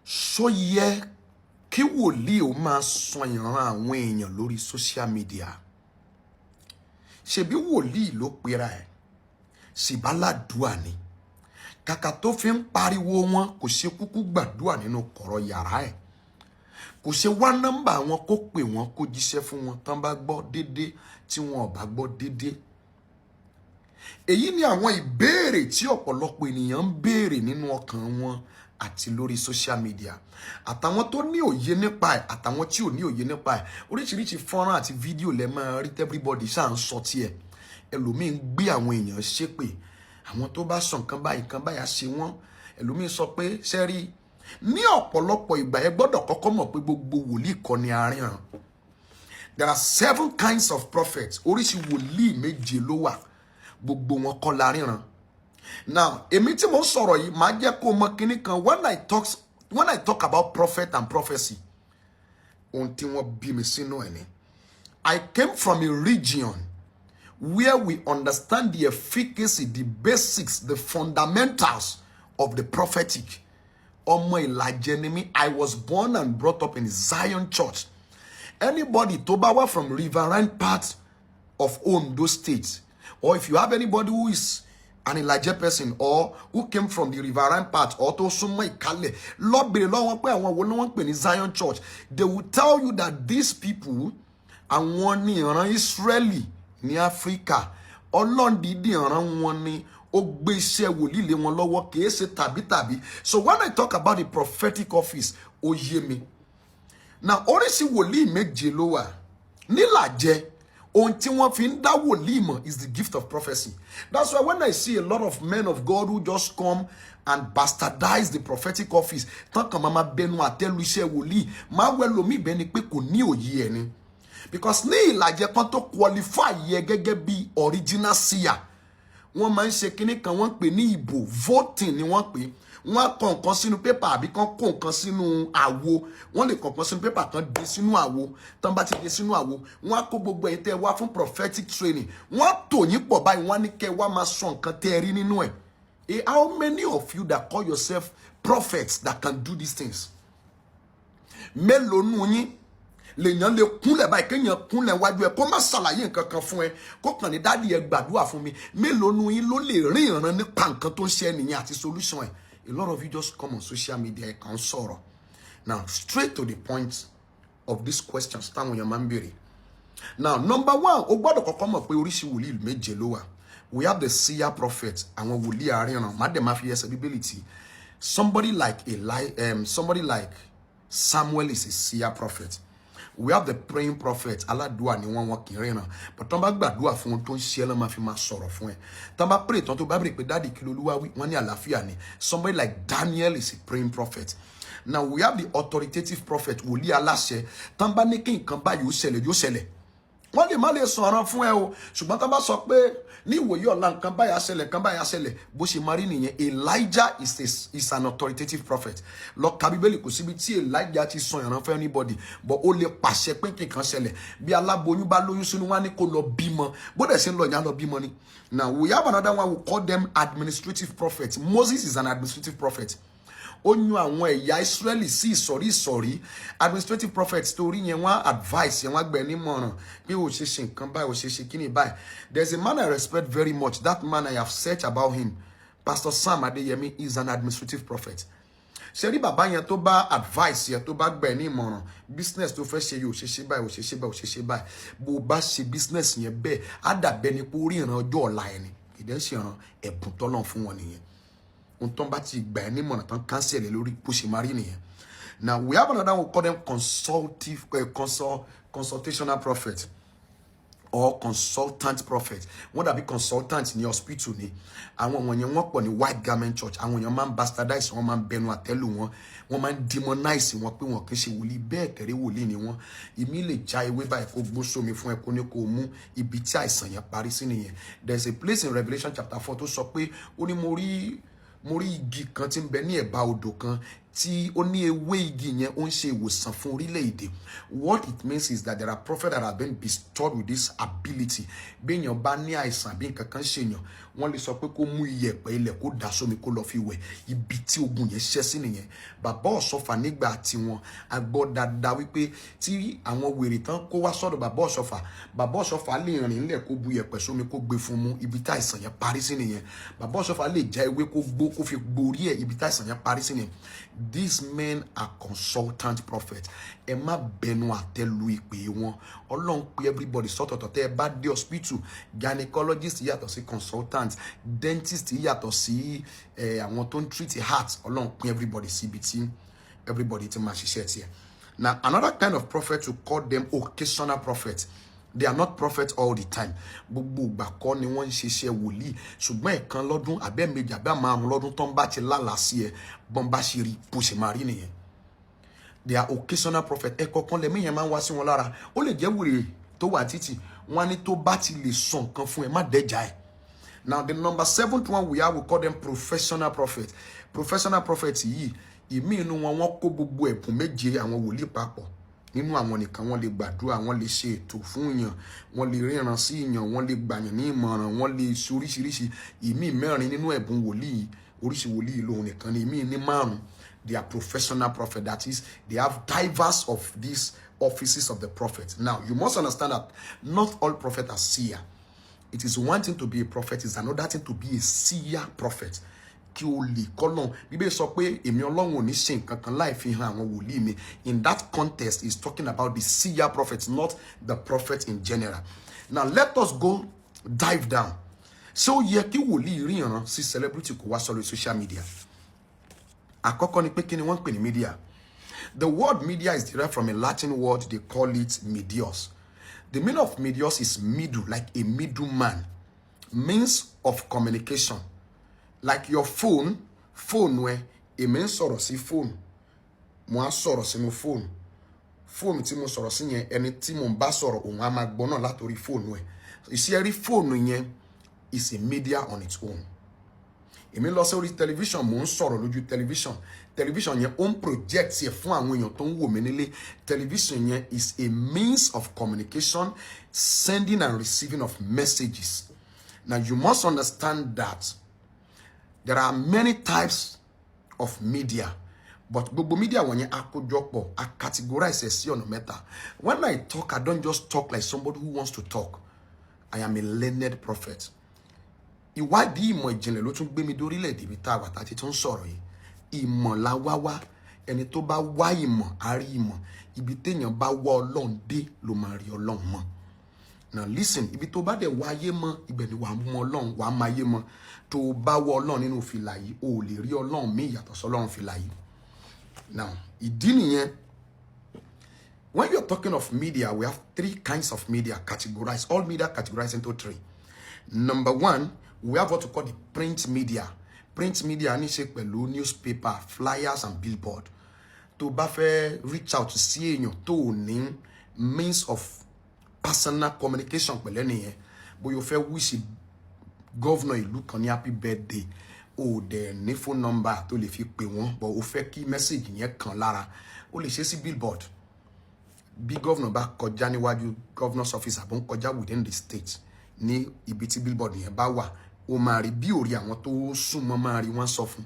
ṣó yẹ kí wòlíì ó máa sọ ìran àwọn èèyàn lórí social media? Ṣebí wòlíì ló pera ẹ̀, ṣìbáládùá ni. Kàkà tó fi ń pariwo wọn kò ṣe kúkú gbàdúà nínú kọ̀rọ̀ yàrá ẹ̀. Kò ṣe wá nọ́mbà wọn kó pè wọ́n kó jíṣẹ́ fún wọn tán bá gbọ́ dédé tí wọn ò bá gbọ́ dédé. Èyí ni àwọn ìbéèrè tí ọ̀pọ̀lọpọ̀ ènìyàn ń béèrè nínú ọkàn wọn àti lórí social media. Àtàwọn tó ní òye nípa ẹ̀ àtàwọn tí ò ní òye nípa ẹ̀. Oríṣiríṣi fọ́nrán àti fídíò lẹ máa rí everybody ṣáà ń sọ tiẹ̀. Ẹlòmíín gbé àwọn èèyàn ṣépè. Àwọn tó bá sọ nǹkan báyìí á ṣe wọ́n. Ẹlòmíín sọ pé sẹ́rí ní ọ̀pọ̀lọpọ̀ ìgbà ẹ gbọ́dọ̀ kọ́kọ́ mọ̀ pé gbogbo wòlíì kọ́ ni aríran. There are 7 kinds of prophets. Oríṣi wòlíì méje ló wà. Gbogbo wọn kọ́ la ríran. Now, èmi tí mo ń sọ̀rọ̀ yìí máa jẹ́ kó mọ̀ kíní kan when I talk about prophet and prophecy. Ohun tí wọ́n bí mi sínú ẹ̀ ni. I came from a region where we understand the efficacy, the basics, the fundamentals of the prophetic. Ọmọ Ìlàjẹ ni mí. I was born and brought up in Zion Church. Anybody tó bá wá from riverine part of Ondo State, or if you have anybody who is an Ìlàjẹ person or who came from the riverine part or tó súnmọ́ Ìkálẹ̀, lọ bèrè lọ́wọ́ pé àwọn wo ni wọ́n pè ní Zion Church. They will tell you that these people àwọn ni ìran Israeli ní Africa. Ọlọ́run dídì ìran wọn ni ó gbé iṣẹ́ wòlíì lé wọn lọ́wọ́ kìí ṣe tàbí. So when I talk about the prophetic office, ó yé mi. Now, oríṣi wòlíì méje ló wà. Nílàjẹ, ohun tí wọ́n fi ń dá wòlíì mọ̀ is the gift of prophecy. That's why when I see a lot of men of God who just come and bastardize the prophetic office, tán kàn máa bẹnu àtẹ́lu iṣẹ́ wòlíì, máa wẹ́ lomi bẹ́ni pé kò ní òye ẹni. Because ní Ìlàjẹ kan tó qualify yẹ gẹ́gẹ́ bí original seer, wọ́n máa ń ṣe kíní kan wọ́n pè ní ìbò, voting ni wọ́n pè. Wọ́n kọ nǹkan sínú pépà àbí kan kó nǹkan sínú àwo. Wọ́n lè kọ nǹkan sínú pépà kan dé sínú àwo. Tán bá ti dé sínú àwo, wọ́n á kó gbogbo ẹ̀yin tẹ́ wá fún prophetic training. Wọ́n á tò yín pọ̀ báyìí, wọ́n á ní kẹ́ wá máa sọ nǹkan tẹ́ rí nínú ẹ̀. How many of you that call yourself prophets that can do these things? Mélòó nù yín lèèyàn lè kúnlẹ̀ báyìí kéèyàn kúnlẹ̀ wájú ẹ kó má ṣàlàyé nǹkan kan fún ẹ kó kàn ní dádì ẹ gbàdúrà fún mi. Mélòó nù yín ló lè rí ìran nípa nǹkan tó ń ṣe ẹnìyàn àti solution ẹ? A lot of you just come on social media ẹ kàn sọ̀rọ̀. Now, straight to the point of these questions táwọn èèyàn máa ń béèrè. Now, number 1, o gbọ́dọ̀ kọ́kọ́ mọ̀ pé oríṣi wòlíì méje ló wà. We have the seer prophet, àwọn wòlíì àríran. Má dẹ̀ máa fi ẹsẹ̀ Bíbélì tì. Somebody like Samuel is a seer prophet. We have the praying prophet. Aládùá ni wọ́n kì í ríran. But tán bá gbàdúrà fún wọn tó ń ṣe lọ́n máa fi máa sọ̀rọ̀ fún ẹ. Tán bá pray tán tó bá bèrè pé dáàdì kí l'Olúwa wí, wọ́n ní àlàáfíà ni. Somebody like Daniel is a praying prophet. Now we have the authoritative prophet, wòlíì aláṣẹ. Tán bá ní kí nǹkan báyìí ó ṣẹlẹ̀ yóò ṣẹlẹ̀. Wọ́n lè má lè sọ̀rọ̀ fún ẹ o, ṣùgbọ́n tán bá sọ pé ní ìwòye ọ̀la nǹkan báyà ṣẹlẹ̀, bó ṣe máa rí nìyẹn. Elijah is an authoritative prophet. Lọ ka Bíbélì kò síbi tí Elijah ti sọ ìran fún anybody, but ó lè pàṣẹ pé nǹkan ṣẹlẹ̀. Bí aláboyún bá lóyún sínú wá ní kó lọ bímọ, bó dẹ̀ ṣe ń lọ ìyá lọ bímọ ni. Now we have another one, we call them administrative prophets. Moses is an administrative prophet. Ó yan àwọn ẹ̀yà Israeli sí ìsọ̀rí. Administrative prophets torí yẹn wọ́n advice yẹn wọ́n gbẹ̀ nímọ̀ràn pé ó ṣe ṣe nǹkan báyìí, ó ṣe ṣe kíní báyìí. There's a man I respect very much. That man I have searched about him. Pastor Sam Adeyemi is an administrative prophet. Ṣé rí bàbá yẹn tó bá advice yẹn tó bá gbẹ̀ nímọ̀ràn business tó fẹ́ ṣe yìí, ó ṣe ṣe báyìí, ó ṣe ṣe báyìí, ó ṣe ṣe báyìí. Bó bá ṣe business yẹn bẹ́ẹ̀ á dàbẹ́ ni pé ó rí ìran ọjọ́ ọ̀la ẹni. Ìdẹ́ ṣe ìran ẹ̀bùn tọ́lọ́run fún wọn nìyẹn. Now we have another one, we call them consultational prophet or consultant prophet. What that be consultant in your hospital ni? Àwọn wọ̀nyẹn wọ́n pọ̀ ní white garment church. Àwọn wọ̀nyẹn máa ń bastardize, wọ́n máa ń bẹnu àtẹ́lù wọn, wọ́n máa ń demonize wọn pé wọn kì í ṣe wòlíì, bẹ́ẹ̀ kẹ̀rẹ́ wòlíì ni wọ́n. Ìmí lè já ewé báyìí kó gbó sómi fún ẹ kó ní kó mú ibi tí àìsàn yẹn parí sí nìyẹn. There's a place in Revelation chapter 4 tó sọ pé ó ní mo rí igi kan tí ń bẹ ní ẹ̀bá odò kan, tí ó ní ewé igi yẹn ó ń ṣe ìwòsàn fún orílẹ̀-èdè. What it means is that there are prophets that have been bestowed with this ability. Bí èèyàn bá ní àìsàn bí nǹkan kan ṣe èèyàn, wọ́n lè sọ pé kó mú iyẹ̀pẹ̀ ilẹ̀ kó dà sómi kó lọ fi wẹ̀. Ibi tí ogun yẹn ṣẹ́ sí nìyẹn. Bàbá Ọ̀ṣọ́fà nígbà tí wọn a gbọ́ dáadáa wípé tí àwọn wèrè tán kó wá sọ́dọ̀ bàbá Ọ̀ṣọ́fà lè rìn nílẹ̀ kó bu iyẹ̀pẹ̀ sómi kó gbé fún mu, ibi tí àìsàn yẹn parí sí nìyẹn. Bàbá Ọ̀ṣọ́fà lè já ewé kó gbó kó fi gborí ẹ̀, ibi tí àìsàn yẹn parí sí nìyẹn. These men are consultant prophets. Ẹ má bẹnu àtẹ́lu ìpè wọn. Ọlọ́run pè everybody sọ́tọ̀ọ̀tọ̀. Tẹ́ ẹ bá dé hospital, gynecologist yàtọ̀ sí consultant, dentist yàtọ̀ sí àwọn tó ń treat heart. Ọlọ́run pè everybody síbi tí everybody ti máa ṣiṣẹ́ tiẹ̀. Now, another kind of prophet, we call them occasional prophets. They are not prophets all the time. Gbogbo ìgbà kọ́ ni wọ́n ń ṣiṣẹ́ wòlíì. Ṣùgbọ́n ẹ̀kan lọ́dún, àbẹ́ méjì, àbẹ́ márùn lọ́dún tó ń bá ti lálàá sí ẹ, bọ́n bá ṣe rí bó ṣe máa rí nìyẹn. They are occasional prophets. Ẹ̀kọ̀ọ̀kan lẹ́mí yẹn máa ń wá sí wọn lára. Ó lè jẹ́ wèrè tó wà títì. Wọ́n á ní tó bá ti lè sọ nǹkan fún ẹ, má dẹ́jà ẹ̀. Now, the number 7th one we have, we call them professional prophets. Professional prophets yìí, ìmí inú wọn wọ́n kó gbogbo ẹ̀bùn méje àwọn wòlíì papọ̀. Nínú àwọn nìkan wọ́n lè gbàdúrà, wọ́n lè ṣe ètò fún èèyàn, wọ́n lè ríran sí èèyàn, wọ́n lè gbàyàn ní ìmọ̀ràn, wọ́n lè ṣe oríṣiríṣi. Ìmí mẹ́rin nínú ẹ̀bùn wòlíì, oríṣi wòlíì lóhun nìkan ni. Ìmí ní márùn. They are professional prophets. That is, they have diverse of these offices of the prophet. Now, you must understand that not all prophets are seer. It is one thing to be a prophet, it's another thing to be a seer prophet. Kí o lè kọ́lọ́n. Bíbélì sọ pé èmi Ọlọ́run ò ní ṣe nǹkan kan láì fi hàn àwọn wòlíì mi. In that context, he's talking about the seer prophets, not the prophet in general. Now, let us go dive down. So, yẹ kí wòlíì ríran sí celebrity kó wá sórí social media. Àkọ́kọ́ ni pé kí ni wọ́n pè ní media. The word media is derived from a Latin word, they call it medios. The meaning of medios is middle, like a middleman. Means of communication. Like your phone where a man sọ̀rọ̀ sí phone. Mo á sọ̀rọ̀ sínú phone. Phone tí mo sọ̀rọ̀ sí yẹn, ẹni tí mo bá sọ̀rọ̀ òun á máa gbọ́ náà látorí phone wẹ̀. You see, every phone yẹn is a media on its own. Èmi lọ sórí television, mo ń sọ̀rọ̀ lójú television. Television yẹn ó ń project yẹ fún àwọn èèyàn tó ń wò mí nílé. Television yẹn is a means of communication, sending and receiving of messages. Now, you must understand that there are many types of media, but gbogbo media wọ̀nyẹn àkójọpọ̀, I categorize ẹ̀ sí ọ̀nà mẹ́ta. When I talk, I don't just talk like somebody who wants to talk. I am a learned prophet. Ìwádìí ìmọ̀ ìjìnlẹ̀ ló tún gbé mi dórílẹ̀-èdè ibi tá a wà tá a ti tún sọ̀rọ̀ yìí. Ìmọ̀ la wá. Ẹni tó bá wá ìmọ̀, á rí ìmọ̀. Ibi téèyàn bá wá Ọlọ́run dé ló máa rí Ọlọ́run mọ́. Now listen, ibi tó bá dẹ̀ wá ayé mọ́, ibẹ̀ ni wàá mọ Ọlọ́run, wàá máa yé mọ́. Tó bá wá Ọlọ́run nínú fìlà yìí, o ò lè rí Ọlọ́run mí yàtọ̀ sọ́lọ́run fìlà yìí. Now, ìdí nìyẹn. When you're talking of media, we have 3 kinds of media categorized. All media categorized into 3. Number 1, we have what we call the print media. Print media ní ṣe pẹ̀lú newspaper, flyers and billboard. Tó bá fẹ́ reach out sí èèyàn tó ní means of personal communication pẹ̀lú ẹnìyẹn. Bóyá o fẹ́ wish governor ìlú kan ní happy birthday, o dẹ̀ ní phone number tó lè fi pè wọ́n, but o fẹ́ kí message yẹn kan lára, o lè ṣe sí billboard. Bí governor bá kọjá níwájú governor's office àbọ̀ ń kọjá within the state ní ibi tí billboard yẹn bá wà, o máa rí bí orí àwọn tó súnmọ́ máa rí wọ́n sọ fún.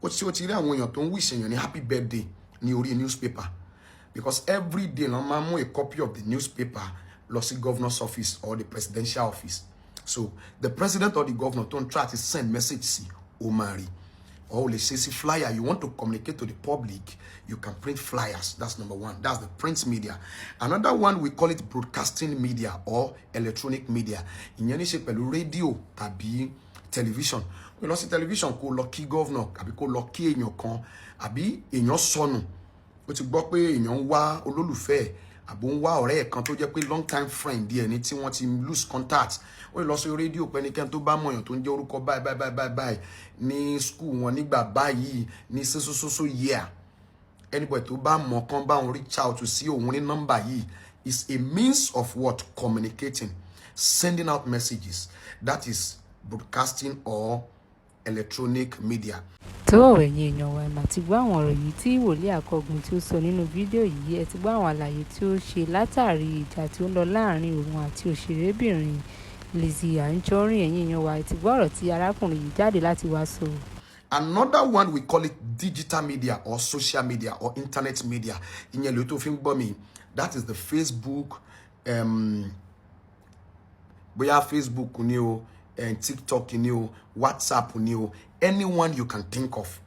O ti rí àwọn èèyàn tó ń wish èèyàn ní happy birthday ní orí newspaper, because every day ló máa mú a copy of the newspaper lọ sí governor's office or the presidential office. So the president or the governor don't try to send message sí o máa rí. Or let's say flyer, you want to communicate to the public, you can print flyers. That's number 1. That's the print media. Another one, we call it broadcasting media or electronic media. Ìyẹn ní ṣe pẹ̀lú radio tàbí television. We lọ sí television kó lọ kí governor, àbí kó lọ kí èèyàn kan, àbí èèyàn sọnù. Ó ti gbọ́ pé èèyàn ń wá olólùfẹ́, àbò ń wá ọ̀rẹ́ kan tó jẹ́ pé long time friend díẹ̀ ní tí wọ́n ti lose contact. Ó lọ sí rédíò pé ẹnikẹ́ni tó bá mọ̀yàn tó ń jẹ́ orúkọ báyìí ní school wọn nígbà báyìí ní so year. Anybody tó bá mọ̀ kan bá wọn reach out to sí òun ní number yìí is a means of what? Communicating, sending out messages. That is broadcasting or electronic media. tó ẹ̀yin èèyàn wa mà ti gbọ́ àwọn ọ̀rọ̀ yìí tí wòlíì Akọ́gun tí ó sọ nínú fídíò yìí. Ẹ ti gbọ́ àwọn àlàyé tí ó ṣe látàrí ìjà tí ó ń lọ láàrin òun àti òṣèrébìnrin LIZZY Anjorin. Ẹ̀yin èèyàn wa, ẹ ti gbọ́ ọ̀rọ̀ tí arákùnrin yìí jáde láti wá sọ. Another one, we call it digital media or social media or internet media. Ìyẹn ló tó fi ń gbọ́ mi. That is the Facebook, bóyá Facebook ni o, TikTok ni o, WhatsApp ni o, anyone you can think of.